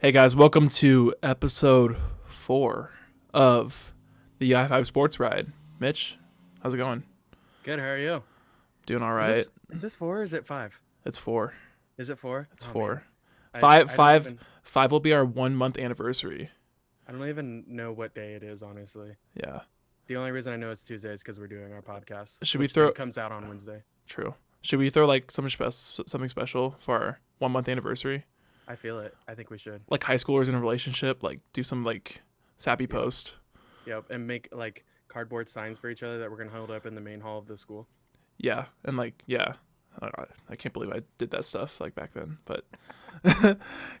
Hey guys, welcome to episode 4 of the I5 Sports Ride. Mitch, how's it going? Good. How are you? Doing all Is right. this four? Or is it five? It's 4. Is it four? It's Oh man, 4. I Five, I don't five, even five will be our 1 month anniversary. I don't even know what day it is. Honestly, Yeah. the only reason I know it's Tuesday is because we're doing our podcast, Should we which then throw? comes out on Wednesday. True. Should we throw like something special for our 1 month anniversary? I feel it. I think we should. Like high schoolers in a relationship, like do some like sappy Yep. post. Yep. And make like cardboard signs for each other that we're gonna hold up in the main hall of the school. Yeah, and like yeah, I can't believe I did that stuff like back then, but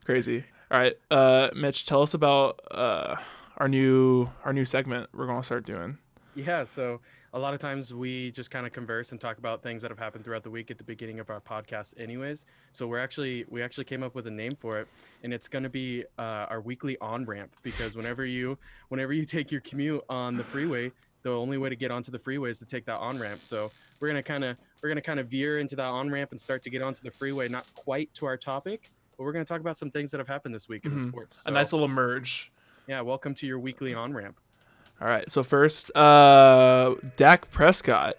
crazy. All right, Mitch, tell us about our new segment we're gonna start doing. Yeah, so a lot of times we just kind of converse and talk about things that have happened throughout the week at the beginning of our podcast anyways. So we actually came up with a name for it, and it's going to be our weekly on ramp, because whenever you take your commute on the freeway, the only way to get onto the freeway is to take that on ramp. So we're going to kind of veer into that on ramp and start to get onto the freeway, not quite to our topic, but we're going to talk about some things that have happened this week in the Hmm. sports. A So, nice little merge. yeah, welcome to your weekly on ramp. All right, so first, Dak Prescott,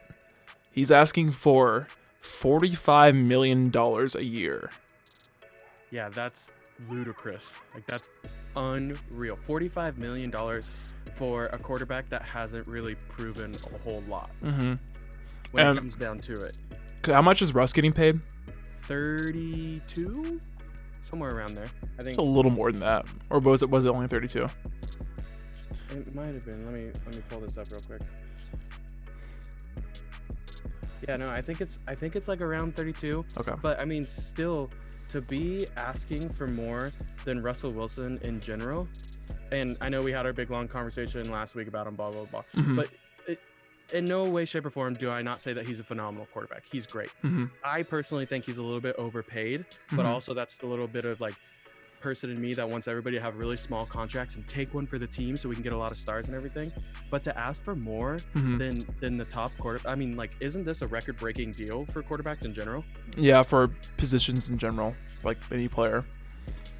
he's asking for $45 million a year. Yeah, that's ludicrous. Like, that's unreal. $45 million for a quarterback that hasn't really proven a whole lot Mm-hmm. when it And comes down to it. how much is Russ getting paid? 32, somewhere around there. I It's think a little more than that, or was it only 32? it might have been. Let me pull this up real quick. Yeah, no, I think it's like around 32. Okay. But I mean, still, to be asking for more than Russell Wilson in general, and I know we had our big long conversation last week about him, blah blah blah. Mm-hmm. But in no way, shape, or form do I not say that he's a phenomenal quarterback. He's great. Mm-hmm. I personally think he's a little bit overpaid, but Mm-hmm. also that's the little bit of like person in me that wants everybody to have really small contracts and take one for the team so we can get a lot of stars and everything. But to ask for more Mm-hmm. than the top quarter, I mean, like, isn't this a record-breaking deal for quarterbacks in general? Yeah, for positions in general, like any player.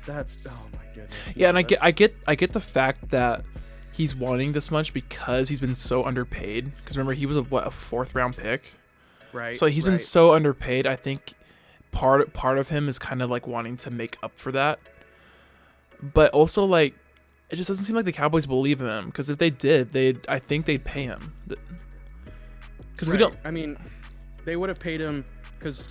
That's, oh my goodness. Yeah, No, and that's, I get the fact that he's wanting this much because he's been so underpaid. Because remember, he was a 4th round pick, right. so he's been Right. so underpaid. I think part of him is kind of like wanting to make up for that, but also like it just doesn't seem like the Cowboys believe in him. Because if they did, I think they'd pay him. Because we Right. don't. I mean, they would have paid him because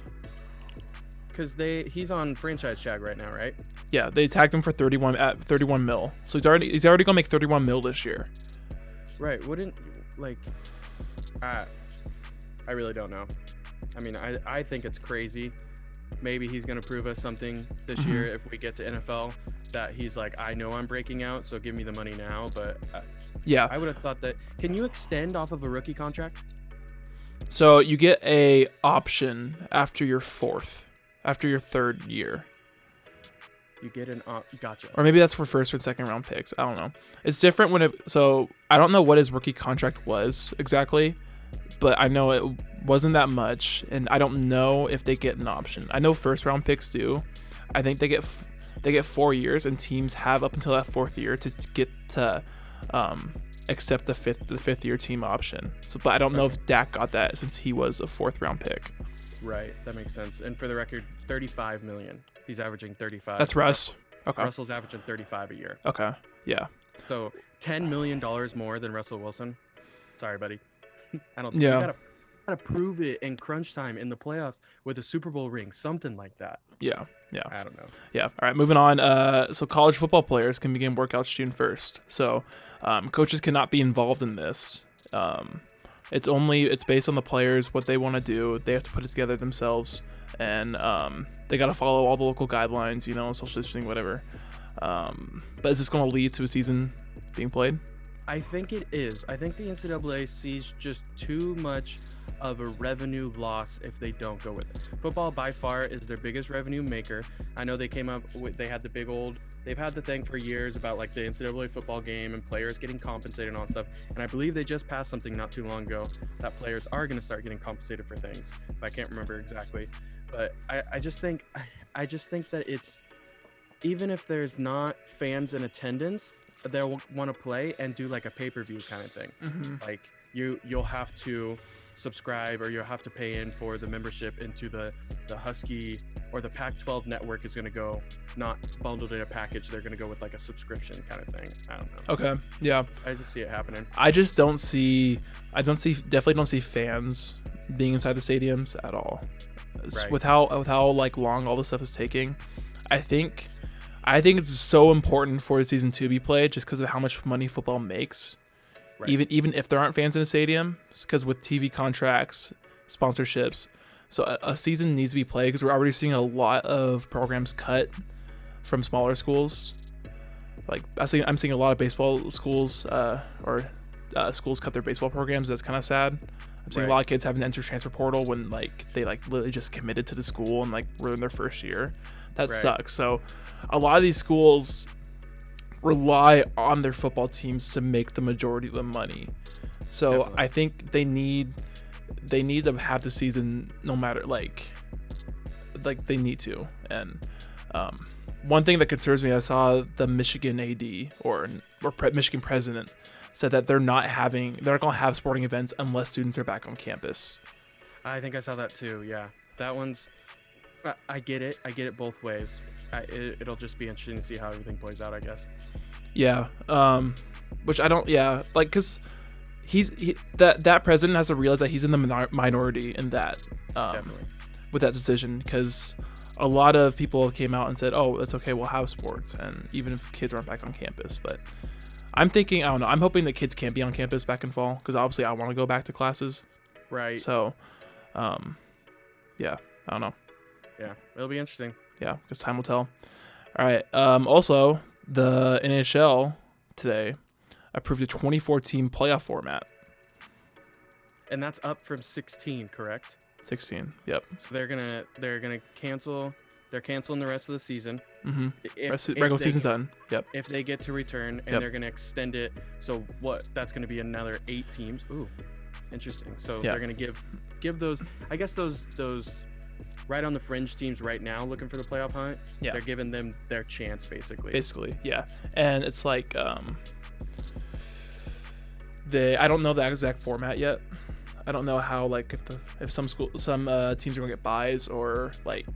he's on franchise tag right now, right? Yeah, they tagged him for 31 mil. So he's already gonna make 31 mil this year. Right. Wouldn't, like, I I really don't know. I mean, I think it's crazy. Maybe he's going to prove us something this Mhm. year if we get to NFL, that he's like, I know I'm breaking out, so give me the money now. But Yeah. I would have thought that. Can you extend off of a rookie contract? So you get a option after your 3rd year, You get an gotcha. or maybe that's for 1st or 2nd round picks. I don't know. It's different when it. So I don't know what his rookie contract was exactly, but I know it wasn't that much, and I don't know if they get an option. I know 1st round picks do. I think they get 4 years, and teams have up until that 4th year to get to accept the fifth year team option. So, but I don't know Okay. if Dak got that since he was a 4th round pick. Right. That makes sense. And for the record, 35 million. He's averaging 35. That's Russ. Okay. Russell's averaging 35 a year. Okay. Yeah. So $10 million more than Russell Wilson. Sorry, buddy. I don't. Yeah. You gotta prove it in crunch time in the playoffs with a Super Bowl ring, something like that. Yeah. Yeah. I don't know. Yeah. All right. Moving on. So college football players can begin workouts June 1st. So, coaches cannot be involved in this. It's based on the players, what they want to do. They have to put it together themselves, and they got to follow all the local guidelines, social distancing, whatever. But is this going to lead to a season being played? I think it is. I think the NCAA sees just too much of a revenue loss if they don't go with it. Football by far is their biggest revenue maker. I know they came up with, they've had the thing for years about like the NCAA football game and players getting compensated and all that stuff. And I believe they just passed something not too long ago that players are going to start getting compensated for things. I can't remember exactly, but I just think that even if there's not fans in attendance, they'll want to play and do like a pay-per-view kind of thing. Hmm. Like you'll have to subscribe or you'll have to pay in for the membership into the Husky or the Pac-12 network is going to go not bundled in a package. They're going to go with like a subscription kind of thing. I don't know. Okay. Yeah. I just see it happening. I just don't see. Definitely don't see fans being inside the stadiums at all. Right. With how like long all this stuff is taking, I think it's so important for the season to be played just because of how much money football makes. Right. Even if there aren't fans in the stadium, because with TV contracts, sponsorships, so a season needs to be played because we're already seeing a lot of programs cut from smaller schools. Like I'm seeing a lot of baseball schools schools cut their baseball programs. That's kind of sad. I'm seeing a lot of kids having to enter transfer portal when like they like literally just committed to the school and like were in their first year. That sucks. So a lot of these schools rely on their football teams to make the majority of the money. So Definitely. I think they need to have the season no matter like they need to. And one thing that concerns me, I saw the Michigan AD or Michigan president said that they're not going to have sporting events unless students are back on campus. I think I saw that too. Yeah, that one's. I get it. I get it both ways. It'll just be interesting to see how everything plays out, I guess. Yeah. Which I don't. Yeah. Like, cause that president has to realize that he's in the minority in that. Definitely. With that decision, because a lot of people came out and said, "Oh, it's okay. We'll have sports," and even if kids aren't back on campus, but. I'm thinking, I don't know. I'm hoping that kids can't be on campus back in fall because obviously I want to go back to classes. Right. So, yeah, I don't know. Yeah, it'll be interesting. Yeah, because time will tell. All right. Also, the NHL today approved a 24-team playoff format. And that's up from 16, correct? 16. Yep. So they're gonna cancel. They're canceling the rest of the season. Mm-hmm. If Regular season's done. Yep. If they get to return, and they're gonna extend it, so that's gonna be another 8 teams. Ooh, interesting. So they're gonna give those. I guess those right on the fringe teams right now looking for the playoff hunt. Yeah. They're giving them their chance basically. Basically, yeah. And it's like I don't know the exact format yet. I don't know how like if some teams are gonna get buys or like.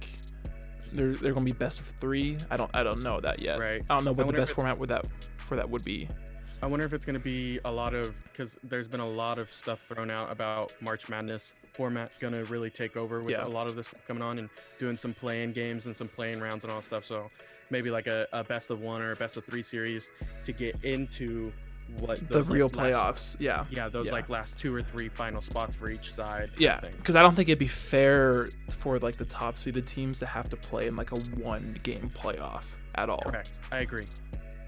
They're gonna be best of 3. I don't know that yet. Right. I don't know what the best format for that would be. I wonder if it's gonna be a lot of because there's been a lot of stuff thrown out about March Madness format gonna really take over with a lot of this stuff coming on and doing some playing games and some playing rounds and all that stuff. So maybe like a best of 1 or a best of 3 series to get into what the real playoffs. Those like last 2 or 3 final spots for each side. Yeah, because I don't think it'd be fair for like the top seeded teams to have to play in like a 1-game playoff at all. Correct. I agree.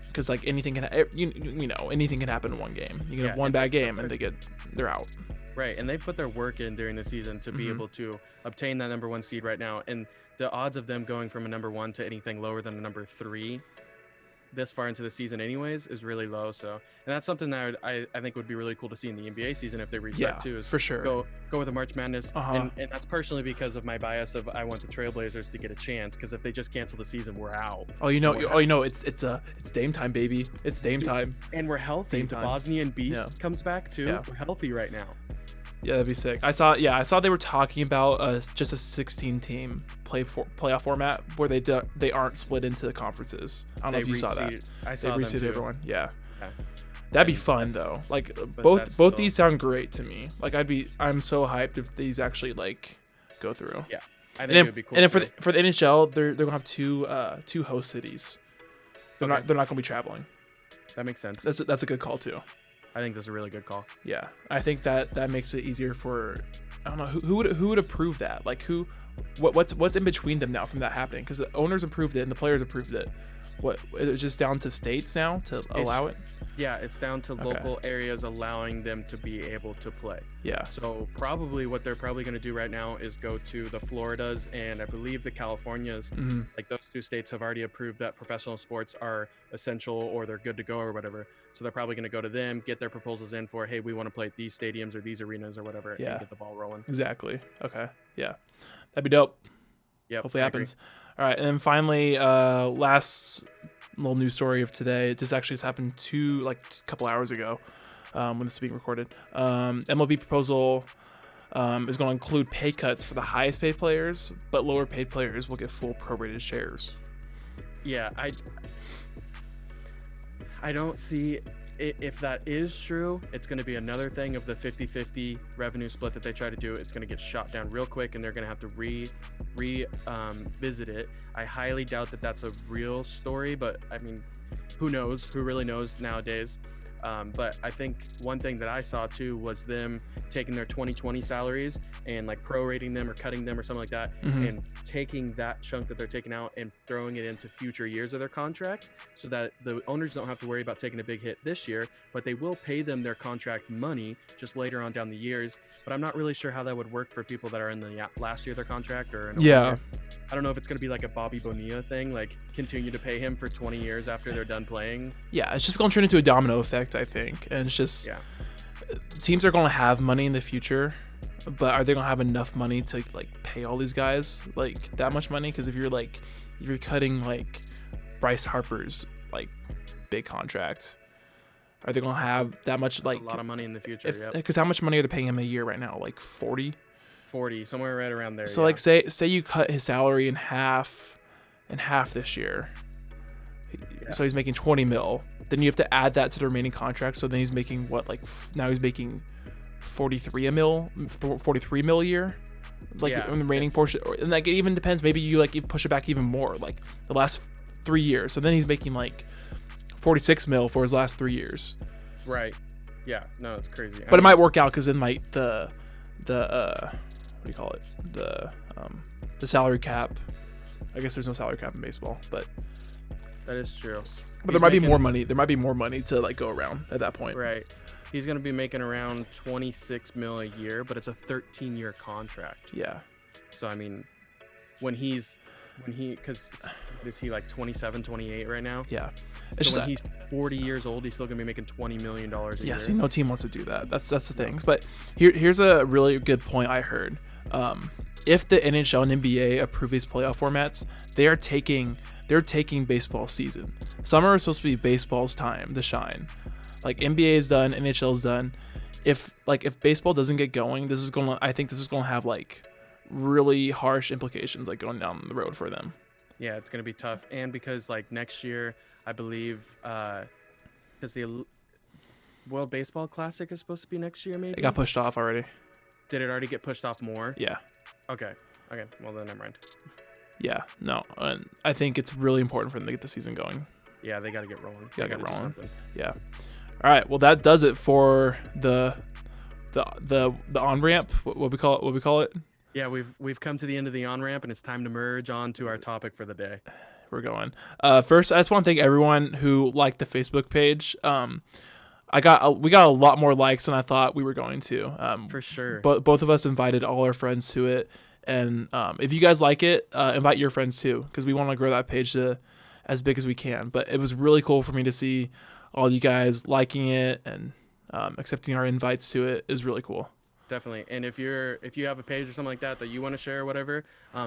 Because like anything can anything can happen in 1 game. You can have one bad game and they're out. Right, and they put their work in during the season to be able to obtain that number 1 seed right now, and the odds of them going from a number 1 to anything lower than a number 3 this far into the season anyways is really low. So, and that's something that I think would be really cool to see in the NBA season if they restart too, is for sure go with the March Madness. And that's partially because of my bias of I want the Trailblazers to get a chance, because if they just cancel the season, we're out. It's Dame time, baby. It's Dame time. And we're healthy. Dame the time. Bosnian Beast comes back too. We're healthy right now. Yeah, that'd be sick. I saw they were talking about just a 16-team playoff format where they aren't split into the conferences. I don't know if you saw that. I saw they them too. everyone. Yeah. Yeah. That'd be fun though. Like both these sound great to me. Like I'm so hyped if these actually like go through. Yeah. I think it would be cool. And then for the NHL, they're gonna have two host cities. They're not gonna be traveling. That makes sense. That's a good call too. I think that's a really good call. Yeah, I think that makes it easier for, I don't know, who would approve that? Like what's in between them now from that happening? Because the owners approved it and the players approved it. What, it's just down to states now to allow it? Yeah, it's down to local areas allowing them to be able to play. Yeah. So probably what they're probably going to do right now is go to the Floridas and I believe the Californias. Like those 2 states have already approved that professional sports are essential or they're good to go or whatever. So they're probably going to go to them, get their proposals in for, hey, we want to play at these stadiums or these arenas or whatever, and get the ball rolling. Exactly. Okay. Yeah. That'd be dope. Yeah. Hopefully it happens. All right, and then finally, last little news story of today. This actually just happened a couple hours ago, when this is being recorded. MLB proposal is going to include pay cuts for the highest paid players, but lower paid players will get full prorated shares. Yeah, I don't see if that is true. It's going to be another thing of the 50-50 revenue split that they try to do. It's going to get shot down real quick, and they're going to have to visit it. I highly doubt that that's a real story, but I mean, who knows? Who really knows nowadays? But I think one thing that I saw too was them taking their 2020 salaries and like prorating them or cutting them or something like that, and taking that chunk that they're taking out and throwing it into future years of their contracts, so that the owners don't have to worry about taking a big hit this year, but they will pay them their contract money just later on down the years. But I'm not really sure how that would work for people that are in the last year of their contract or in a year. I don't know if it's going to be like a Bobby Bonilla thing, like continue to pay him for 20 years after they're done playing. Yeah, it's just going to turn into a domino effect, I think. And it's just, teams are going to have money in the future, but are they going to have enough money to like pay all these guys like that much money? Because if you're cutting like Bryce Harper's like big contract, are they going to have that much? Like a lot of money in the future. Because how much money are they paying him a year right now? Like 40, somewhere right around there. So like say you cut his salary in half this year, so he's making 20 mil. Then you have to add that to the remaining contract. So then he's making now he's making 43 mil a year, in the remaining portion. And like it even depends. Maybe you push it back even more, like the last 3 years. So then he's making like 46 mil for his last 3 years. Right. Yeah. No, it's crazy. But it might work out because then like the what do you call it? The salary cap. I guess there's no salary cap in baseball, but that is true. But there might be more money. There might be more money to like go around at that point. Right. He's gonna be making around 26 mil a year, but it's a 13-year contract. Yeah. So I mean, because is he like 27, 28 right now? Yeah. It's so when he's 40 years old, he's still gonna be making $20 million a year. Yeah. See, no team wants to do that. That's the things. But here's a really good point I heard. If the NHL and NBA approve these playoff formats, they're taking baseball season. Summer is supposed to be baseball's time to shine. Like NBA is done, NHL is done. If baseball doesn't get going, I think this is gonna have like really harsh implications like going down the road for them. Yeah, it's gonna be tough, and because like next year, I believe, because the World Baseball Classic is supposed to be next year, maybe. It got pushed off already. Did it already get pushed off more? Yeah. Okay. Well, then never mind. Yeah. No. And I think it's really important for them to get the season going. Yeah, they got to get rolling. Got to get rolling. Yeah. All right. Well, that does it for the on ramp. What we call it. Yeah, we've come to the end of the on ramp, and it's time to merge on to our topic for the day. We're going. First, I just want to thank everyone who liked the Facebook page. We got a lot more likes than I thought we were going to. For sure. But both of us invited all our friends to it, and if you guys like it, invite your friends too, because we want to grow that page to as big as we can. But it was really cool for me to see all you guys liking it and accepting our invites to it is really cool. Definitely. And if you have a page or something like that you want to share or whatever,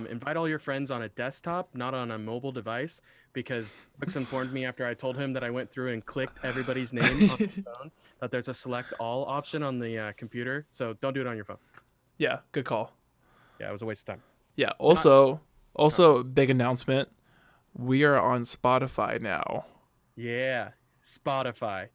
invite all your friends on a desktop, not on a mobile device, because Brooks informed me after I told him that I went through and clicked everybody's name on the phone that there's a select all option on the computer. So don't do it on your phone. Yeah, good call. Yeah, it was a waste of time. Yeah. Also, big announcement. We are on Spotify now. Yeah, Spotify.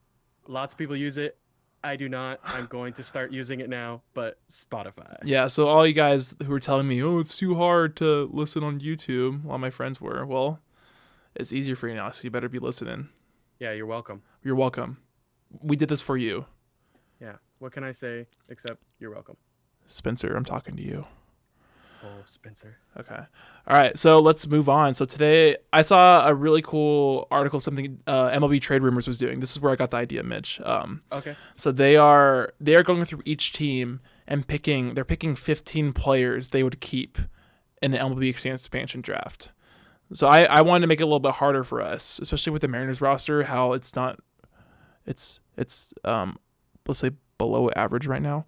Lots of people use it. I do not. I'm going to start using it now, but Spotify. Yeah, so all you guys who were telling me, oh, it's too hard to listen on YouTube, a lot of my friends were, well, it's easier for you now, so you better be listening. Yeah, you're welcome. You're welcome. We did this for you. Yeah, what can I say except you're welcome? Spencer, I'm talking to you. Oh, Spencer. Okay. All right, so let's move on. So today I saw a really cool article, something MLB Trade Rumors was doing. This is where I got the idea, Mitch. Okay. So they are going through each team and they're picking 15 players they would keep in the MLB expansion draft. So I wanted to make it a little bit harder for us, especially with the Mariners roster, how it's let's say below average right now.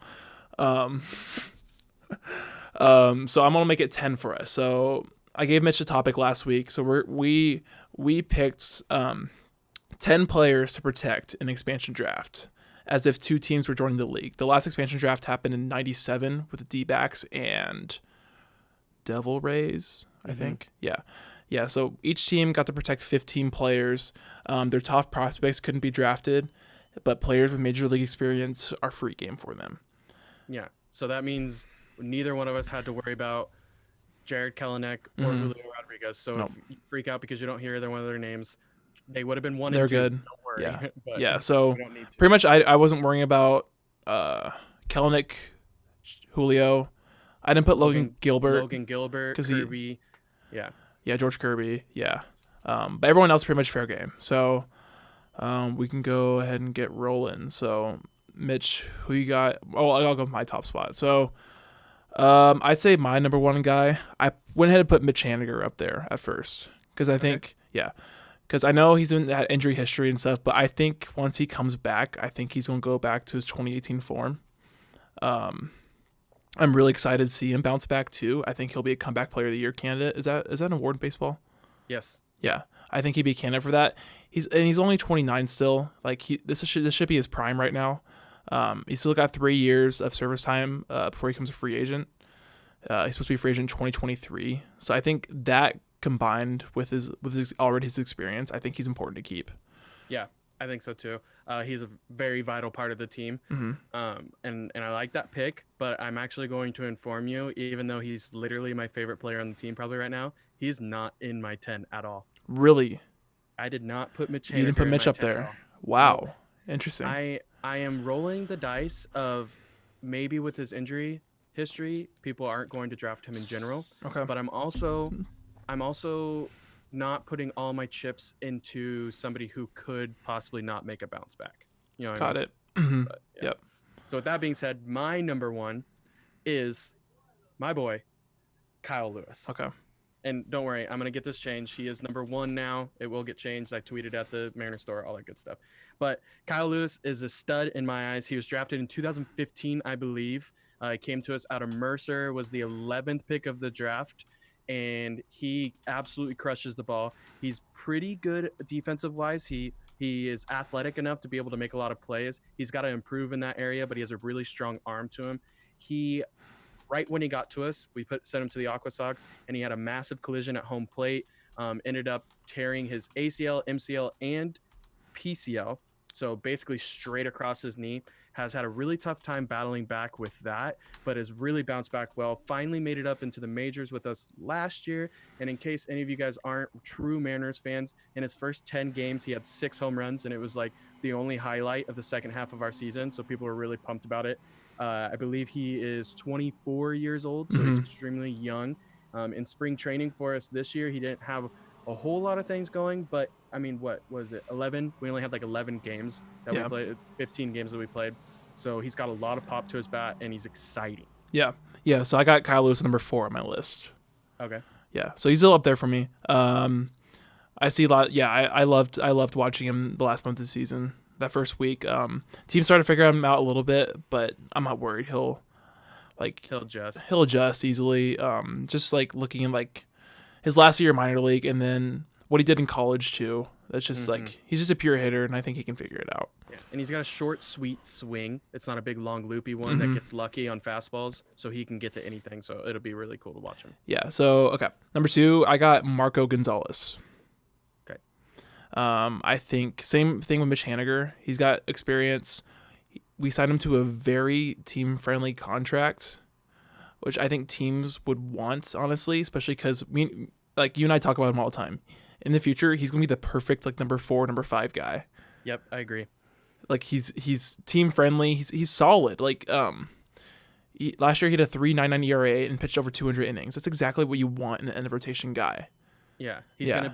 So I'm gonna make it 10 for us. So I gave Mitch a topic last week, so we picked 10 players to protect in expansion draft, as if 2 teams were joining the league. The last expansion draft happened in '97 with the D-backs and Devil Rays, I think. Yeah. So each team got to protect 15 players. Their top prospects couldn't be drafted, but players with major league experience are free game for them. Yeah. So that means neither one of us had to worry about Jared Kelenic or Julio Rodriguez. So Nope. if you freak out because you don't hear either one of their names, they would have been 1 They're and 2. good. Don't worry. Yeah. But Yeah. So we don't need to. pretty much I wasn't worrying about Kelenic, Julio. I didn't put Logan Gilbert. 'cause Kirby. Yeah, George Kirby. Yeah. But everyone else pretty much fair game. So we can go ahead and get rolling. So Mitch, who you got? Oh, I'll go with my top spot. So I'd say my number 1 guy, I went ahead and put Mitch Haniger up there at first. Because I think, because I know he's in that injury history and stuff, but I think once he comes back, I think he's going to go back to his 2018 form. I'm really excited to see him bounce back too. I think he'll be a comeback player of the year candidate. Is that an award in baseball? Yes. Yeah, I think he'd be a candidate for that. He's only 29 still. Like this should be his prime right now. He's still got 3 years of service time before he becomes a free agent. He's supposed to be a free agent in 2023. So I think that combined with his experience, I think he's important to keep. Yeah, I think so too. He's a very vital part of the team. And I like that pick, but I'm actually going to inform you, even though he's literally my favorite player on the team probably right now, he's not in my 10 at all. Really? I did not put Mitch Haniger. You didn't put Mitch up in my 10 there. at all. Wow. Interesting. I am rolling the dice of maybe with his injury history, people aren't going to draft him in general. Okay. But I'm also not putting all my chips into somebody who could possibly not make a bounce back. You know what I mean? Got it. But, yeah. Yep. So with that being said, my number 1 is my boy, Kyle Lewis. Okay. And don't worry, I'm going to get this changed. He is number 1 now. It will get changed. I tweeted at the Mariner store, all that good stuff. But Kyle Lewis is a stud in my eyes. He was drafted in 2015, I believe. He came to us out of Mercer, was the 11th pick of the draft, and he absolutely crushes the ball. He's pretty good defensive-wise. He is athletic enough to be able to make a lot of plays. He's got to improve in that area, but he has a really strong arm to him. Right when he got to us, we sent him to the Aqua Sox, and he had a massive collision at home plate. Ended up tearing his ACL, MCL, and PCL. So basically straight across his knee. Has had a really tough time battling back with that, but has really bounced back well. Finally made it up into the majors with us last year. And in case any of you guys aren't true Mariners fans, in his first 10 games, he had 6 home runs, and it was like the only highlight of the second half of our season. So people were really pumped about it. I believe he is 24 years old, so he's extremely young. In spring training for us this year, he didn't have a whole lot of things going, but I mean, what was it? 11? We only had like 11 games that we played, 15 games that we played. So he's got a lot of pop to his bat, and he's exciting. Yeah. So I got Kyle Lewis number 4 on my list. Okay. Yeah. So he's still up there for me. I see a lot. Yeah. I loved watching him the last month of the season. That first week. Team started to figure him out a little bit, but I'm not worried. He'll adjust easily. Just like looking at like his last year minor league and then what he did in college too. That's just like he's just a pure hitter, and I think he can figure it out. Yeah, and he's got a short, sweet swing. It's not a big, long, loopy one that gets lucky on fastballs, so he can get to anything. So it'll be really cool to watch him. Yeah. So okay, number 2, I got Marco Gonzalez. Okay. I think same thing with Mitch Haniger. He's got experience. We signed him to a very team-friendly contract, which I think teams would want, honestly, especially because like you and I talk about him all the time. In the future, he's gonna be the perfect like number 4, number 5 guy. Yep, I agree. Like he's team friendly. He's solid. Like last year he had a 3.99 ERA and pitched over 200 innings. That's exactly what you want in an end of rotation guy. Yeah, he's gonna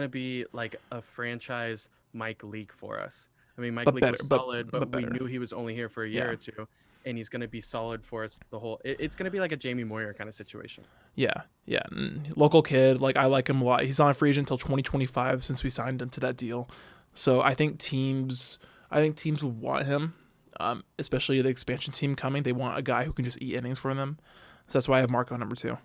be like a franchise Mike Leake for us. I mean, Mike Leake was solid, but we knew he was only here for a year or two. And he's going to be solid for us the whole. It's going to be like a Jamie Moyer kind of situation. Yeah. Local kid, like I like him a lot. He's on a free agent until 2025 since we signed him to that deal. So I think teams would want him, especially the expansion team coming. They want a guy who can just eat innings for them. So that's why I have Marco number 2.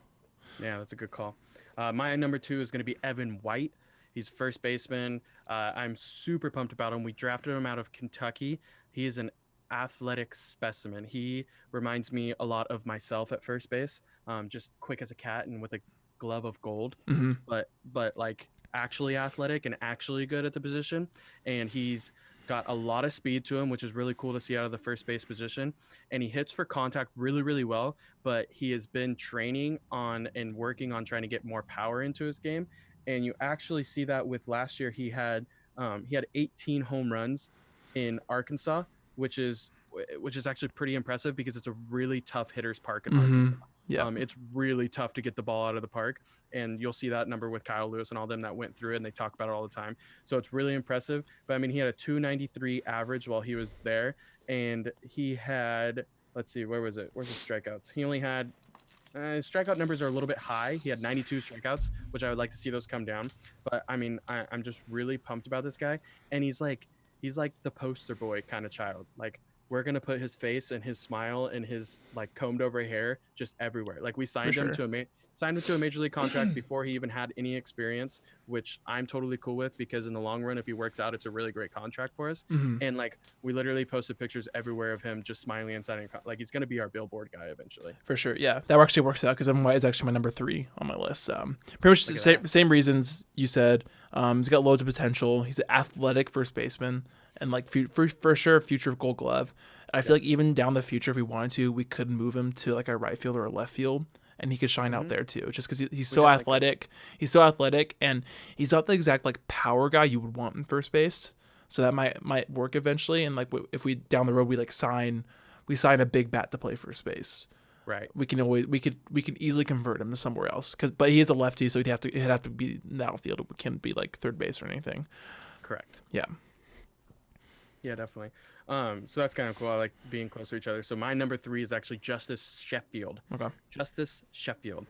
Yeah, that's a good call. My number 2 is going to be Evan White. He's first baseman. I'm super pumped about him. We drafted him out of Kentucky. He is an athletic specimen. He reminds me a lot of myself at first base, just quick as a cat and with a glove of gold, Mm-hmm. but like actually athletic and actually good at the position. And he's got a lot of speed to him, which is really cool to see out of the first base position. And he hits for contact really, really well. But he has been training on and working on trying to get more power into his game. And you actually see that with last year. He had 18 home runs in Arkansas, which is actually pretty impressive because it's a really tough hitters park in Mm-hmm. Arkansas. Yeah. It's really tough to get the ball out of the park, and you'll see that number with Kyle Lewis and all them that went through it, and they talk about it all the time. So it's really impressive. But I mean, he had a 293 average while he was there, and he had, let's see, where's the strikeouts? He only had his strikeout numbers are a little bit high. He had 92 strikeouts, which I would like to see those come down. But I mean, I'm just really pumped about this guy, and he's like the poster boy kind of child. Like, we're gonna put his face and his smile and his like combed over hair just everywhere. Like, we signed him to a major league contract before he even had any experience, which I'm totally cool with, because in the long run, if he works out, it's a really great contract for us. Mm-hmm. And like, we literally posted pictures everywhere of him just smiling and signing. Like, he's gonna be our billboard guy eventually. For sure, yeah, that actually works out because Evan White is actually my number 3 on my list. Pretty much Look the at same reasons you said. He's got loads of potential. He's an athletic first baseman, and like for sure, future Gold Glove. And I feel like even down the future, if we wanted to, we could move him to like a right field or a left field, and he could shine out there too. Just because he's so athletic, and he's not the exact like power guy you would want in first base. So that might work eventually. And like if we down the road we sign a big bat to play first base. Right. We could easily convert him to somewhere else, but he is a lefty, so it'd have to be in the outfield. It can't be like third base or anything. Correct. Yeah. Yeah, definitely. So that's kind of cool. I like being close to each other. So my number 3 is actually Justice Sheffield. Okay. Justice Sheffield.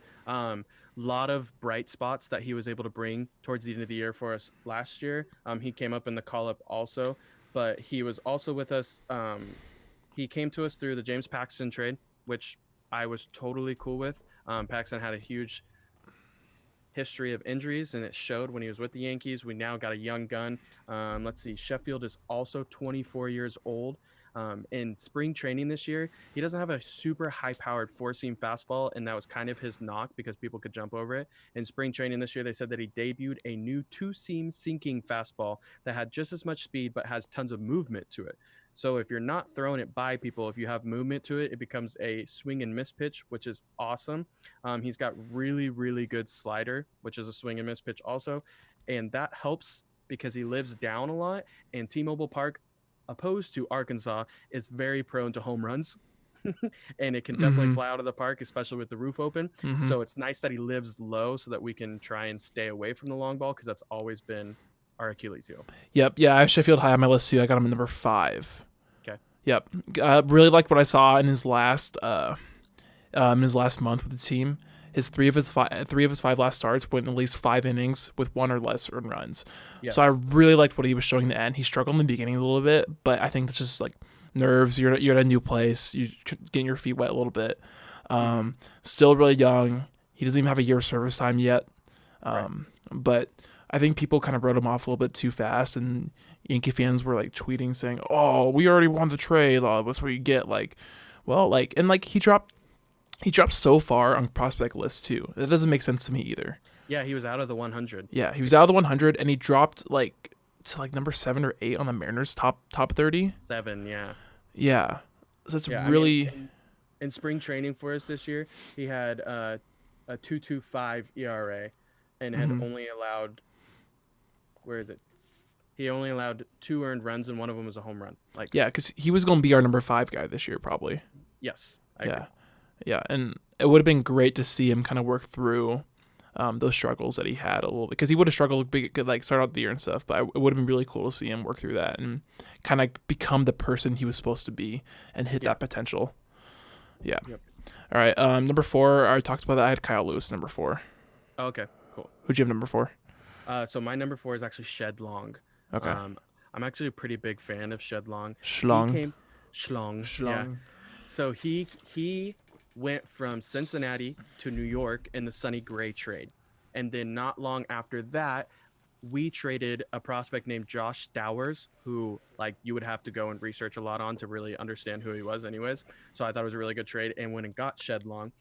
Lot of bright spots that he was able to bring towards the end of the year for us last year. He came up in the call up also, but he was also with us. He came to us through the James Paxton trade, which I was totally cool with. Paxton had a huge history of injuries, and it showed when he was with the Yankees. We now got a young gun. Let's see, Sheffield is also 24 years old. In spring training this year, he doesn't have a super high-powered four-seam fastball, and that was kind of his knock because people could jump over it. In spring training this year, they said that he debuted a new two-seam sinking fastball that had just as much speed but has tons of movement to it. So if you're not throwing it by people, if you have movement to it, it becomes a swing and miss pitch, which is awesome. He's got really, really good slider, which is a swing and miss pitch also. And that helps because he lives down a lot. And T-Mobile Park, opposed to Arkansas, is very prone to home runs. And it can definitely fly out of the park, especially with the roof open. So it's nice that he lives low so that we can try and stay away from the long ball, because that's always been our Achilles heel. Yep. Yeah, I have Sheffield high on my list too. I got him at number 5. Okay. Yep. Really liked what I saw in his last month with the team. His three of his five last starts went at least 5 innings with 1 or less earned runs. Yes. So I really liked what he was showing in the end. He struggled in the beginning a little bit, but I think it's just like nerves. You're at a new place. You getting your feet wet a little bit. Still really young. He doesn't even have a year of service time yet. But I think people kind of wrote him off a little bit too fast, and Yankee fans were like tweeting saying, "Oh, we already won the trade. What's what you get?" Like, well, like, and like he dropped so far on prospect lists too. That doesn't make sense to me either. Yeah, he was out of the 100. Yeah, he was out of the 100, and he dropped like to like number 7 or 8 on the Mariners top 30. 7, yeah. Yeah, so that's Yeah, really. I mean, in spring training for us this year, he had a 2.25 ERA, and had only allowed, where is it? He only allowed 2 earned runs, and one of them was a home run. Like, Yeah, because he was going to be our number 5 guy this year, probably. yes, I agree. Yeah, and it would have been great to see him kind of work through those struggles that he had a little bit, because he would have struggled could like start out the year and stuff, but it would have been really cool to see him work through that and kind of become the person he was supposed to be and hit that potential. Yeah. Yep. All right. Number 4, I already talked about that. I had Kyle Lewis number 4. Oh, okay, cool. Who'd you have number 4? So my number 4 is actually Shed Long. Okay. I'm actually a pretty big fan of Shed Long. Schlong. Schlong. Yeah. So he went from Cincinnati to New York in the Sonny Gray trade. And then not long after that, we traded a prospect named Josh Stowers, who like you would have to go and research a lot on to really understand who he was anyways. So I thought it was a really good trade. And when it got Shed Long,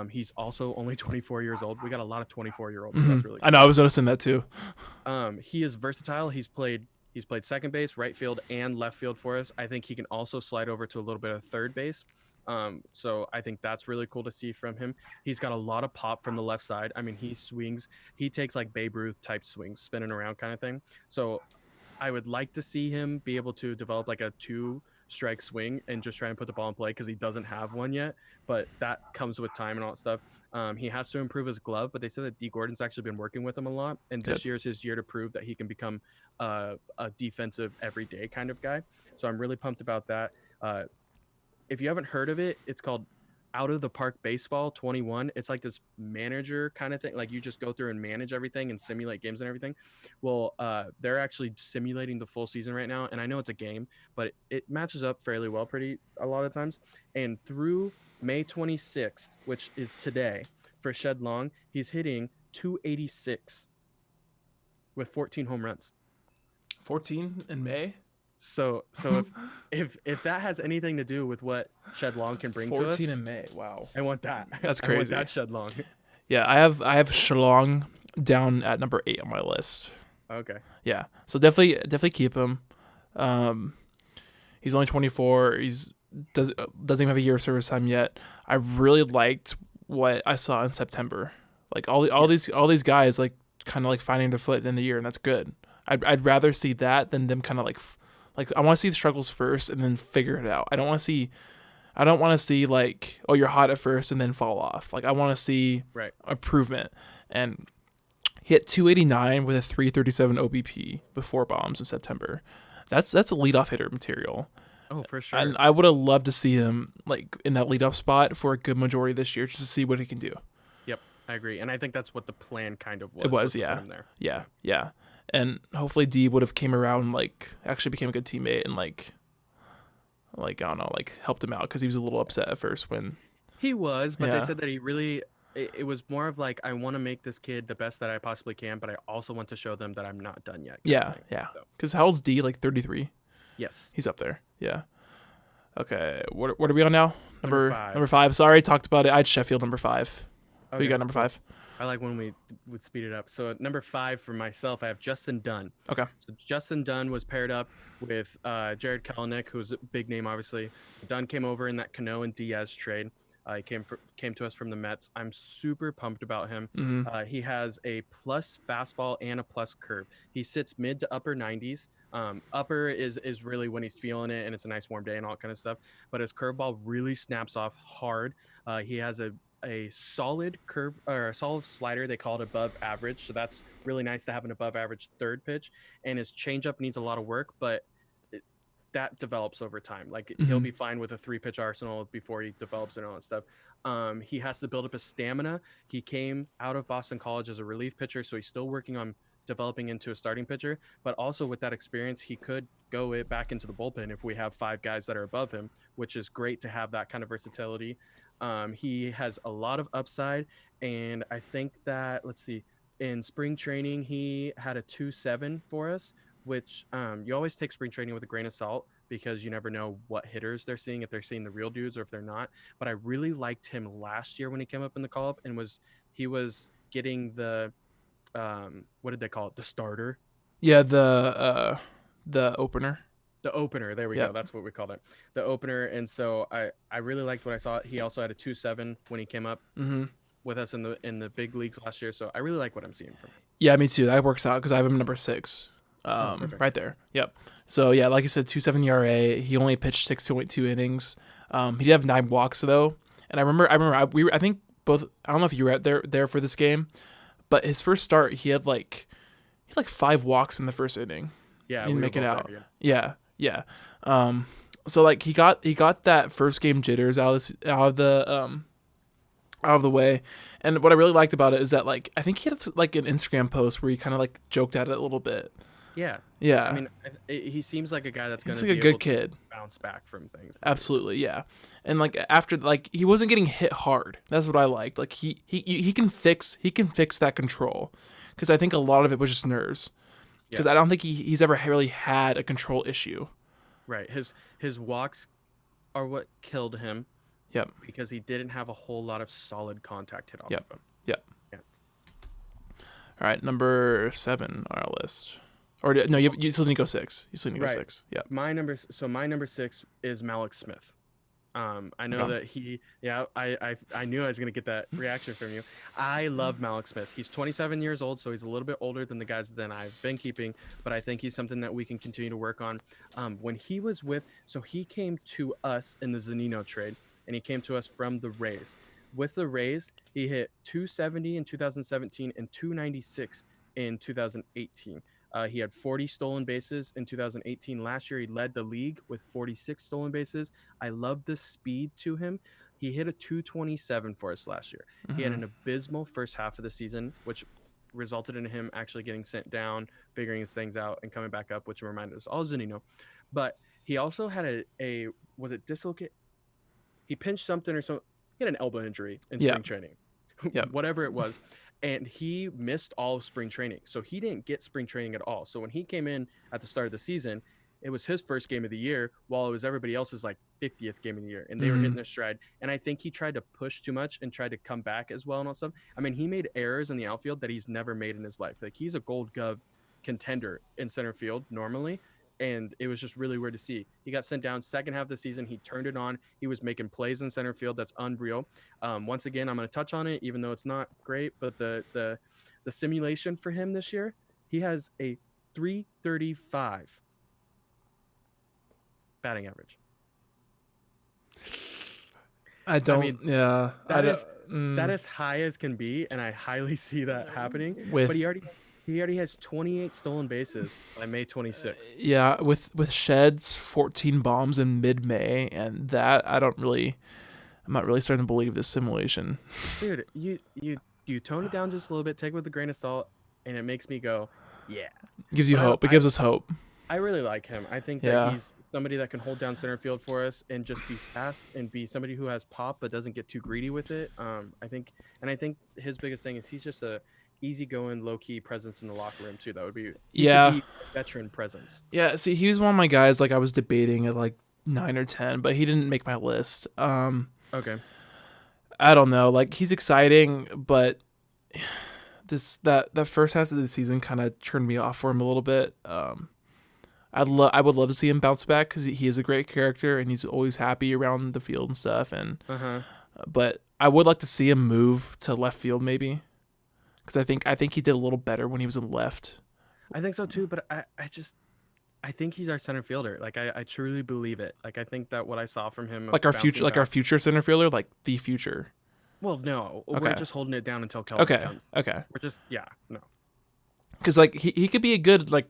he's also only 24 years old. We got a lot of 24-year-olds, so that's really I good. know. I was noticing that too. He is versatile. He's played second base, right field, and left field for us. I think he can also slide over to a little bit of third base. So I think that's really cool to see from him. He's got a lot of pop from the left side. I mean, he takes like Babe Ruth type swings, spinning around kind of thing. So I would like to see him be able to develop like a 2-strike swing and just try and put the ball in play because he doesn't have one yet. But that comes with time and all that stuff. He has to improve his glove, but they said that D. Gordon's actually been working with him a lot, and this year is his year to prove that he can become a defensive everyday kind of guy. So I'm really pumped about that. If you haven't heard of it, it's called Out of the Park Baseball 21. It's like this manager kind of thing. Like you just go through and manage everything and simulate games and everything. Well, they're actually simulating the full season right now. And I know it's a game, but it matches up fairly well a lot of times. And through May 26th, which is today, for Shed Long, he's hitting 286 with 14 home runs. 14 in May. So if that has anything to do with what Shed Long can bring to us, 14 in May. Wow. I want that. That's I want crazy. that Shed Long. Yeah, I have Shlong down at number 8 on my list. Okay. Yeah, so definitely keep him. He's only 24. Doesn't even have a year of service time yet. I really liked what I saw in September. Like all these guys like kind of like finding their foot in the year, and that's good. I'd rather see that than them kind of like I want to see the struggles first and then figure it out. I don't want to see like, oh, you're hot at first and then fall off. Like I want to see improvement. And he hit 289 with a 337 OBP with 4 bombs in September. That's a leadoff hitter material. Oh, for sure. And I would have loved to see him like in that leadoff spot for a good majority this year, just to see what he can do. Yep, I agree, and I think that's what the plan kind of was. It was, yeah. Yeah. And hopefully D would have came around and like actually became a good teammate and like I don't know, like helped him out because he was a little upset at first when he was, but they said that he really. It was more of like, I want to make this kid the best that I possibly can, but I also want to show them that I'm not done yet. Yeah. Because how old's D? Like 33. Yes, he's up there. Yeah. Okay, what are we on now? Number 5. Sorry, talked about it. I had Sheffield number 5. Okay. Who you got number 5? I like when we would speed it up. So at number 5 for myself, I have Justin Dunn. Okay. So Justin Dunn was paired up with Jared Kelenic, who's a big name, obviously. Dunn came over in that Cano and Diaz trade. He came to us from the Mets. I'm super pumped about him. Mm-hmm. He has a plus fastball and a plus curve. He sits mid to upper 90s. Upper is really when he's feeling it and it's a nice warm day and all that kind of stuff. But his curveball really snaps off hard. He has a solid curve or a solid slider. They call it above average. So that's really nice to have an above average third pitch. And his changeup needs a lot of work, but that develops over time. Like he'll be fine with a 3-pitch arsenal before he develops it and all that stuff. He has to build up his stamina. He came out of Boston College as a relief pitcher, so he's still working on developing into a starting pitcher. But also with that experience, he could go back into the bullpen if we have 5 guys that are above him, which is great to have that kind of versatility. He has a lot of upside, and I think that, let's see, in spring training, he had a 2.7 for us, which you always take spring training with a grain of salt because you never know what hitters they're seeing, if they're seeing the real dudes or if they're not. But I really liked him last year when he came up in the call-up and he was getting the what did they call it? The starter? Yeah, the opener. The opener. There we go. That's what we called it. The opener. And so I really liked what I saw. He also had a 2.7 when he came up with us in the big leagues last year. So I really like what I'm seeing from him. Yeah, me too. That works out because I have him number 6. Right there. Yep. So yeah, like I said, 2.7 ERA. He only pitched 6.2 innings. He did have 9 walks though. And I remember I think both. I don't know if you were out there for this game, but his first start he had like 5 walks in the first inning. Yeah, he didn't make it out. Yeah. So like he got that first game jitters out of the way. And what I really liked about it is that like I think he had like an Instagram post where he kind of like joked at it a little bit. Yeah. Yeah, I mean, he seems like a guy that's going he's to like a be able good to kid. bounce back from things. Absolutely, yeah. And like after like he wasn't getting hit hard. That's what I liked. Like he can fix that control, because I think a lot of it was just nerves. Yeah. Because I don't think he's ever really had a control issue. Right. His walks are what killed him Yep. because he didn't have a whole lot of solid contact hit off Yep. of him. Yep. Yeah. All right, number 7 on our list. Or no, you still need to go 6. You still need to go Right. 6. Yep. My number 6 is Malik Smith. I know Okay. that I knew I was gonna get that reaction from you. I love Malik Smith. He's 27 years old, so he's a little bit older than the guys that I've been keeping, but I think he's something that we can continue to work on. When he was so he came to us in the Zanino trade, and he came to us from the Rays. With the Rays, he hit 270 in 2017 and 296 in 2018. He had 40 stolen bases in 2018. Last year, he led the league with 46 stolen bases. I love the speed to him. He hit a 227 for us last year. He had an abysmal first half of the season, which resulted in him actually getting sent down, figuring his things out, and coming back up, which reminded us all Zanino. But he also had was it dislocate? He pinched something or something. He had an elbow injury in spring training, whatever it was. And he missed all of spring training. So he didn't get spring training at all. So when he came in at the start of the season, it was his first game of the year, while it was everybody else's like 50th game of the year. And they were hitting their stride. And I think he tried to push too much and tried to come back as well and all stuff. I mean, he made errors in the outfield that he's never made in his life. Like, he's a Gold Glove contender in center field normally. And it was just really weird to see. He got sent down second half of the season. He turned it on. He was making plays in center field. That's unreal. Once again, I'm going to touch on it, even though it's not great. But the simulation for him this year, he has a 335 batting average. That is high as can be, and I highly see that happening. But he already has 28 stolen bases by May 26th. Yeah, with sheds, 14 bombs in mid-May, and that I'm not really starting to believe this simulation. Dude, you tone it down just a little bit, take it with a grain of salt, and it makes me go, yeah. It gives you hope. It gives us hope. I really like him. I think that he's somebody that can hold down center field for us and just be fast and be somebody who has pop but doesn't get too greedy with it. I think his biggest thing is he's just a easygoing, low-key presence in the locker room too. That would be veteran presence. Yeah, see, he was one of my guys like I was debating at like 9 or 10, but he didn't make my list. Okay. I don't know. Like, he's exciting, but that first half of the season kind of turned me off for him a little bit. I would love to see him bounce back because he is a great character and he's always happy around the field and stuff. And but I would like to see him move to left field maybe, because I think he did a little better when he was in left. I think so too, but I think he's our center fielder. Like, I truly believe it. Like, I think that what I saw from him, like our future center fielder, like the future. Well, no, Okay. We're just holding it down until Kelvin comes. Okay. We're just no. Because like he could be a good like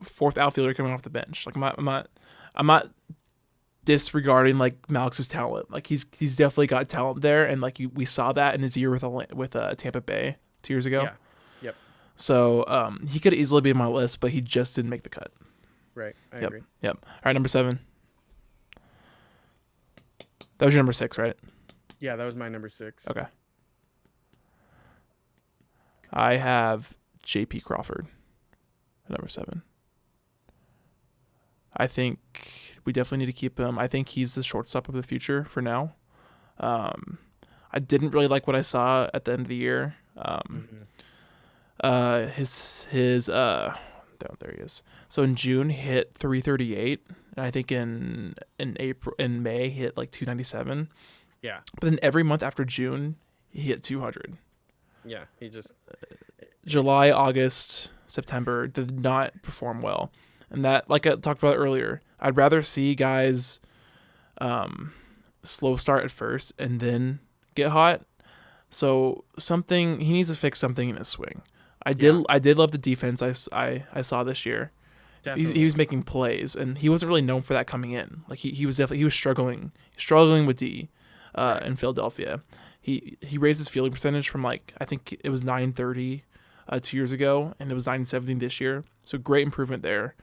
fourth outfielder coming off the bench. Like, I'm not disregarding like Malix's talent. Like, he's definitely got talent there, and like we saw that in his year with Tampa Bay 2 years ago. Yeah. Yep. So he could easily be on my list, but he just didn't make the cut. Right. I agree. Yep. All right, number 7. That was your number 6, right? Yeah, that was my number 6. Okay. I have J.P. Crawford at number 7. I think we definitely need to keep him. I think he's the shortstop of the future for now. I didn't really like what I saw at the end of the year. There he is. So in June he hit 338, and I think in May he hit like 297. Yeah. But then every month after June he hit 200. Yeah, he just July, August, September did not perform well. And that, like I talked about earlier, I'd rather see guys slow start at first and then get hot. So he needs to fix something in his swing. I did love the defense I saw this year. He was making plays, and he wasn't really known for that coming in. Like, he was struggling with D in Philadelphia. He raised his fielding percentage from like, I think it was 930 2 years ago, and it was 970 this year. So great improvement there.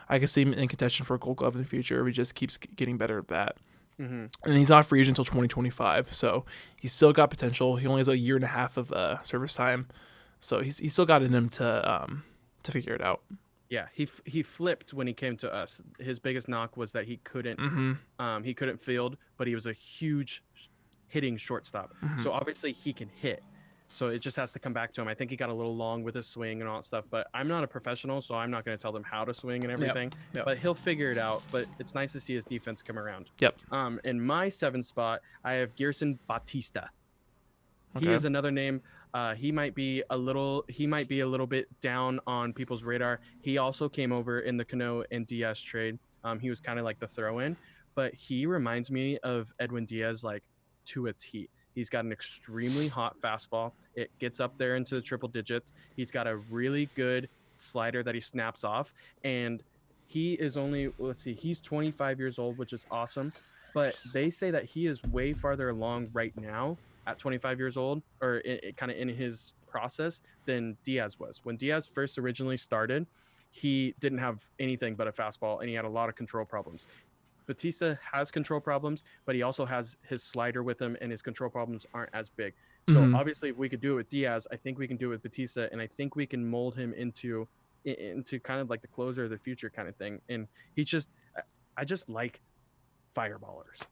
I can see him in contention for a Gold Glove in the future. He just keeps getting better at that. Mm-hmm. And he's not free agent until 2025, so he's still got potential. He only has a year and a half of service time, so he's still got in him to figure it out. Yeah, he flipped when he came to us. His biggest knock was that he couldn't field, but he was a huge hitting shortstop. So obviously he can hit. So it just has to come back to him. I think he got a little long with his swing and all that stuff, but I'm not a professional, so I'm not going to tell him how to swing and everything. Yep. But he'll figure it out. But it's nice to see his defense come around. Yep. In my 7th spot, I have Gerson Batista. Okay. He is another name. He might be a little bit down on people's radar. He also came over in the Cano and Diaz trade. He was kind of like the throw-in, but he reminds me of Edwin Diaz like to a T. He's got an extremely hot fastball. It gets up there into the triple digits. He's got a really good slider that he snaps off, and he is only, he's 25 years old, which is awesome, but they say that he is way farther along right now at 25 years old, or kind of in his process, than Diaz was. When Diaz first originally started, he didn't have anything but a fastball, and he had a lot of control problems. Batista has control problems, but he also has his slider with him, and his control problems aren't as big. So obviously, if we could do it with Diaz, I think we can do it with Batista, and I think we can mold him into kind of like the closer of the future kind of thing. And I just like fireballers.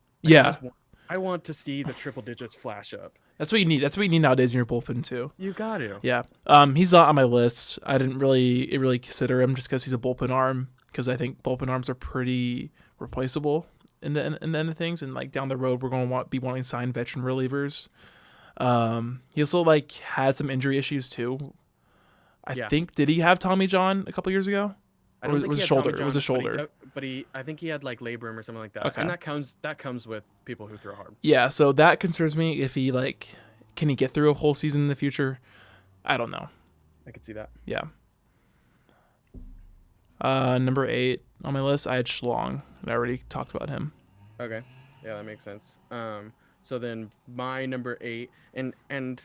I want to see the triple digits flash up. That's what you need. That's what you need nowadays in your bullpen too. You got to. Yeah. He's not on my list. I didn't really consider him just because he's a bullpen arm. Because I think bullpen arms are pretty replaceable in the end of things, and like down the road we're going to be wanting to sign veteran relievers. He also like had some injury issues too. I think, did he have Tommy John a couple years ago? I don't think was he a had shoulder. Tommy John, It was a shoulder. But I think he had like labrum or something like that. Okay. And that comes with people who throw hard. Yeah, so that concerns me. If he can he get through a whole season in the future? I don't know. I could see that. Yeah. Number 8 on my list, I had Schlong, and I already talked about him. Okay, yeah, that makes sense. So then my number 8, and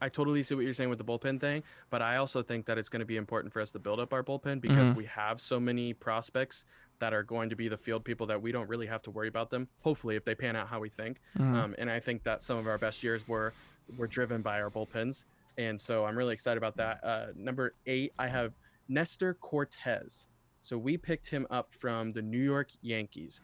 I totally see what you're saying with the bullpen thing, but I also think that it's going to be important for us to build up our bullpen because we have so many prospects that are going to be the field people that we don't really have to worry about them. Hopefully, if they pan out how we think, and I think that some of our best years were driven by our bullpens, and so I'm really excited about that. Number 8, I have Nestor Cortez. So we picked him up from the New York Yankees.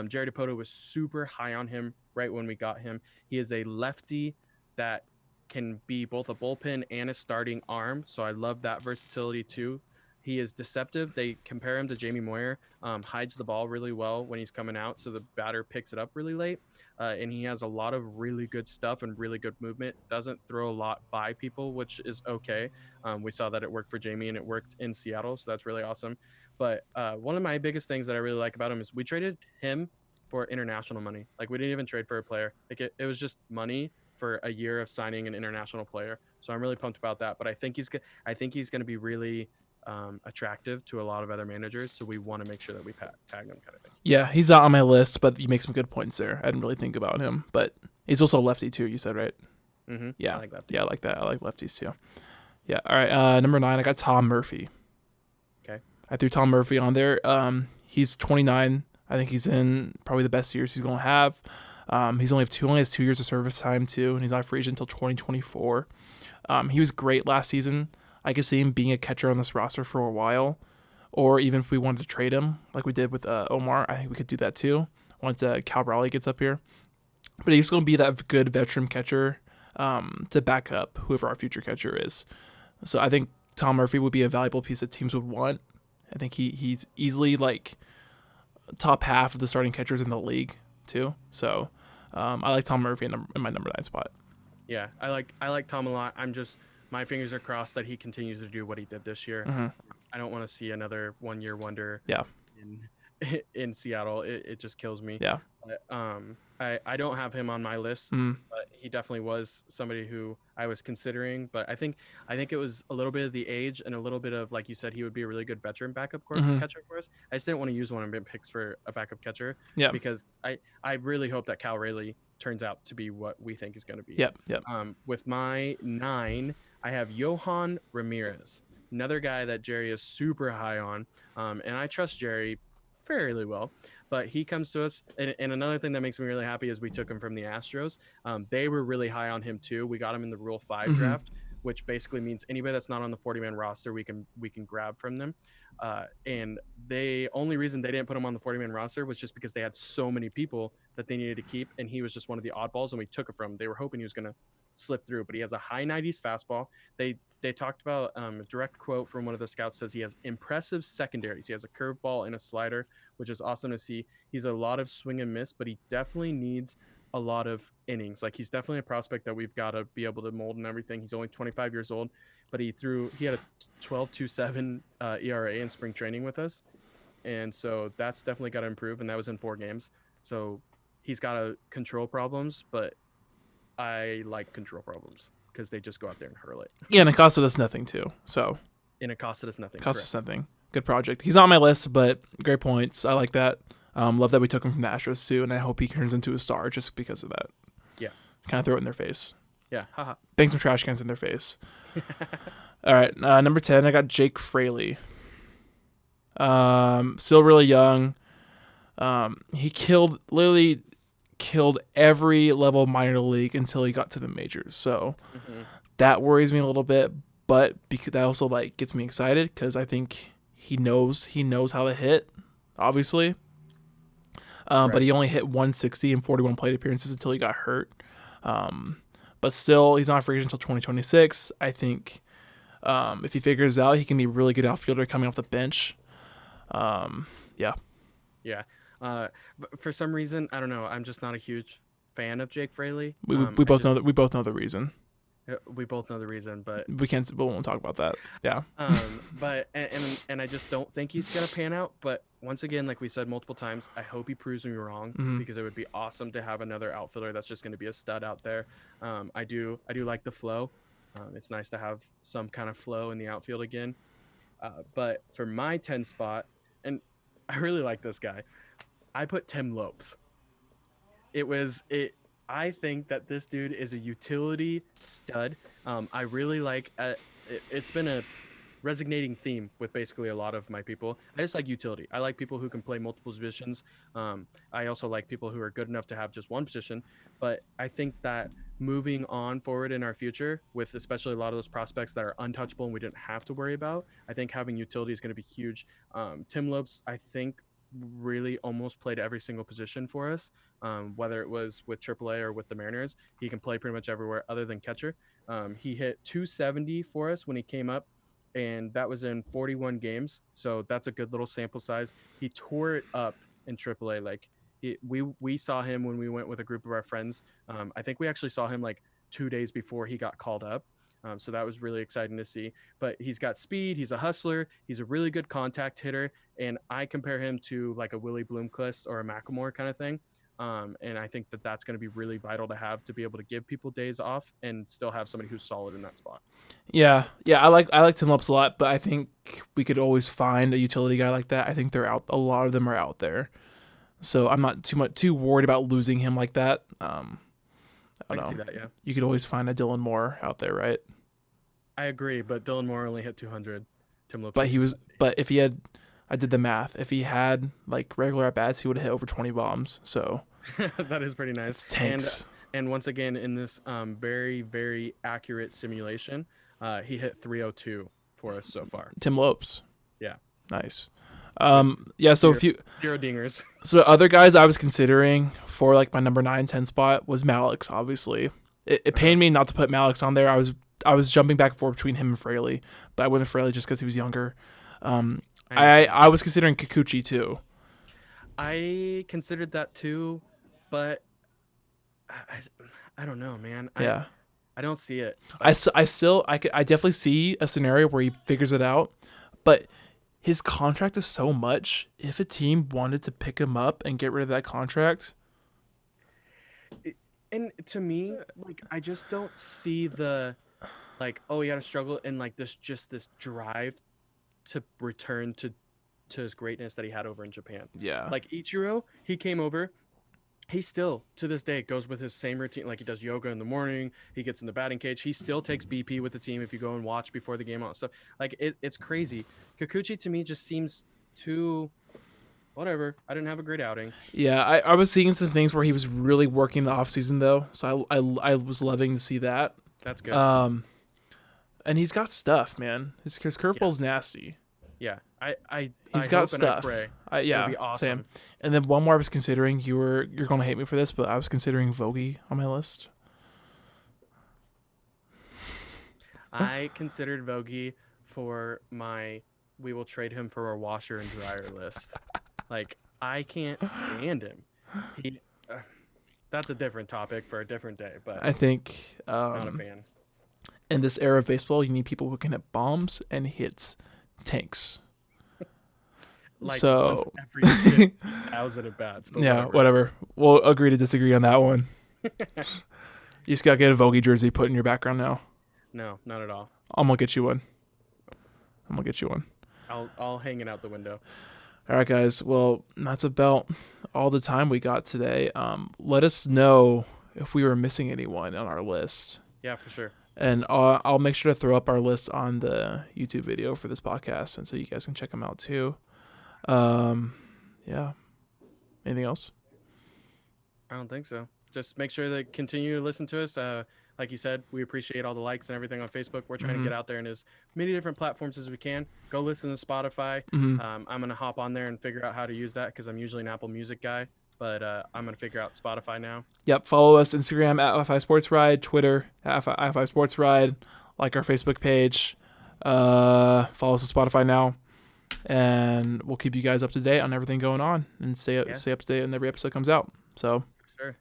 Jerry Dipoto was super high on him right when we got him. He is a lefty that can be both a bullpen and a starting arm. So I love that versatility too. He is deceptive. They compare him to Jamie Moyer, hides the ball really well when he's coming out, so the batter picks it up really late. And he has a lot of really good stuff and really good movement. Doesn't throw a lot by people, which is okay. We saw that it worked for Jamie and it worked in Seattle, so that's really awesome. But one of my biggest things that I really like about him is we traded him for international money. Like, we didn't even trade for a player. Like, it was just money for a year of signing an international player. So I'm really pumped about that. But I think he's going to be really attractive to a lot of other managers, so we want to make sure that we tag him kind of thing. Yeah, he's not on my list, but you make some good points there. I didn't really think about him, but he's also a lefty too, you said, right? Yeah, I like lefties. Yeah, I like that. I like lefties too. Yeah. All right. Number 9, I got Tom Murphy. Okay. I threw Tom Murphy on there. He's 29. I think he's in probably the best years he's going to have. He only has 2 years of service time too, and he's not free agent until 2024. He was great last season. I could see him being a catcher on this roster for a while, or even if we wanted to trade him like we did with Omar, I think we could do that too once Cal Raleigh gets up here. But he's going to be that good veteran catcher to back up whoever our future catcher is. So I think Tom Murphy would be a valuable piece that teams would want. I think he's easily like top half of the starting catchers in the league too. So I like Tom Murphy in my number 9 spot. Yeah, I like Tom a lot. My fingers are crossed that he continues to do what he did this year. I don't want to see another one-year wonder. Yeah. In Seattle, it just kills me. Yeah. But, I don't have him on my list, but he definitely was somebody who I was considering. But I think it was a little bit of the age and a little bit of, like you said, he would be a really good veteran backup catcher for us. I just didn't want to use one of my picks for a backup catcher. Yeah. Because I really hope that Cal Raleigh turns out to be what we think is going to be. Yep. With my 9, I have Johan Ramirez, another guy that Jerry is super high on, and I trust Jerry fairly well. But he comes to us, and another thing that makes me really happy is we took him from the Astros. They were really high on him too. We got him in the Rule 5 Hmm. draft, which basically means anybody that's not on the 40-man roster, we can grab from them. And they only reason they didn't put him on the 40-man roster was just because they had so many people that they needed to keep, and he was just one of the oddballs, and we took it from him. They were hoping he was going to slip through, but he has a high 90s fastball. They talked about a direct quote from one of the scouts says he has impressive secondaries. He has a curveball and a slider, which is awesome to see. He's a lot of swing and miss, but he definitely needs a lot of innings. Like he's definitely a prospect that we've got to be able to mold and everything. He's only 25 years old, but he had a 12.27 ERA in spring training with us, and so that's definitely got to improve. And that was in 4 games. So he's got to control problems, but I like control problems because they just go out there and hurl it. Yeah, and it costed us nothing too. So And it costed us nothing. cost Correct. us nothing. Good project. He's on my list, but great points. I like that. Love that we took him from the Astros too, and I hope he turns into a star just because of that. Yeah. Kind of throw it in their face. Yeah. Haha. Bang some trash cans in their face. All right, number 10, I got Jake Fraley. Still really young. He literally killed every level of minor league until he got to the majors. So that worries me a little bit, but because that also like gets me excited because I think he knows how to hit, obviously. But Right. he only hit 160 in 41 plate appearances until he got hurt. But still, he's not a free agent until 2026. I think if he figures it out, he can be a really good outfielder coming off the bench. Yeah. Yeah. But for some reason, I don't know. I'm just not a huge fan of Jake Fraley. We I both just know that we both know the reason. we both know the reason, but We can't. We won't talk about that. Yeah. but and I just don't think he's gonna pan out. But once again, like we said multiple times, I hope he proves me wrong because it would be awesome to have another outfielder that's just gonna be a stud out there. I do like the flow. It's nice to have some kind of flow in the outfield again. But for my 10 spot, and I really like this guy, I put Tim Lopes. I think that this dude is a utility stud. I really like. It's been a resonating theme with basically a lot of my people. I just like utility. I like people who can play multiple positions. I also like people who are good enough to have just one position. But I think that moving on forward in our future, with especially a lot of those prospects that are untouchable and we didn't have to worry about, I think having utility is going to be huge. Tim Lopes, I think, really almost played every single position for us, whether it was with AAA or with the Mariners. He can play pretty much everywhere other than catcher. He hit 270 for us when he came up, and that was in 41 games. So that's a good little sample size. He tore it up in AAA. Like we saw him when we went with a group of our friends. I think we actually saw him like 2 days before he got called up. So that was really exciting to see. But he's got speed. He's a hustler. He's a really good contact hitter. And I compare him to like a Willie Bloomquist or a Macklemore kind of thing. And I think that that's going to be really vital to have to be able to give people days off and still have somebody who's solid in that spot. Yeah. I like Tim Lopes a lot, but I think we could always find a utility guy like that. I think they're out. A lot of them are out there, so I'm not too worried about losing him like that. I I don't can see know. that, yeah. You could always find a Dylan Moore out there, right? I agree, but Dylan Moore only hit 200. Tim Lopes But hit he was. 270. But if he had, I did the math. If he had like regular at bats, he would have hit over 20 bombs. So That is pretty nice. it's tanks. And once again, in this very, very accurate simulation, he hit 302 for us so far. Tim Lopes. Yeah. Nice. With Yeah. So zero, if you. zero dingers. So other guys I was considering for like my number 9, 10 spot was Malix. Obviously, it pained me not to put Malix on there. I was jumping back and forth between him and Fraley, but I went with Fraley just because he was younger. I was considering Kikuchi too. I considered that too, but I don't know, man. Yeah, I don't see it. I definitely see a scenario where he figures it out, but his contract is so much. If a team wanted to pick him up and get rid of that contract, And to me, like I just don't see the like, oh, he had to struggle and like this drive to return to his greatness that he had over in Japan. yeah, Like Ichiro, he came over, he still to this day goes with his same routine. Like he does yoga in the morning, he gets in the batting cage, he still takes BP with the team if you go and watch before the game, all that stuff. Like it's crazy. Kikuchi to me just seems too whatever. I didn't have a great outing. Yeah, I was seeing some things where he was really working the off season though, so I was loving to see that. That's good. And he's got stuff, man. His curveball's nasty. Yeah, I He's I got hope stuff. and I pray. Yeah, It'll be awesome. same. And then one more I was considering. You're gonna hate me for this, but I was considering Vogie on my list. I considered Vogie for my we will trade him for a washer and dryer list. Like I can't stand him. He that's a different topic for a different day, but I think not a fan. in this era of baseball, you need people who can hit bombs and hit tanks. Like So- once every 1,000 at bats. But Yeah, whatever. We'll agree to disagree on that one. You just gotta get a Vogie jersey put in your background now. No, not at all. I'm gonna get you one. I'll hang it out the window. All right, guys. Well, that's about all the time we got today. Let us know if we were missing anyone on our list, Yeah, for sure. and I'll make sure to throw up our list on the YouTube video for this podcast, and so you guys can check them out too. Yeah. Anything else? I don't think so. Just make sure to continue to listen to us. Like you said, we appreciate all the likes and everything on Facebook. We're trying to get out there in as many different platforms as we can. Go listen to Spotify. I'm going to hop on there and figure out how to use that because I'm usually an Apple Music guy. But I'm going to figure out Spotify now. Yep. Follow us Instagram at Fi Sports Ride, Twitter at Fi Sports Ride, like our Facebook page. Follow us on Spotify now, and we'll keep you guys up to date on everything going on and stay up to date when every episode comes out. So, Sure.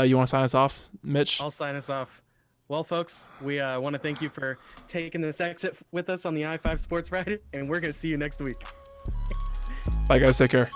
You want to sign us off, Mitch? I'll sign us off. Well, folks, we want to thank you for taking this exit with us on the I5 Sports Ride, and we're going to see you next week. Bye, guys. Take care.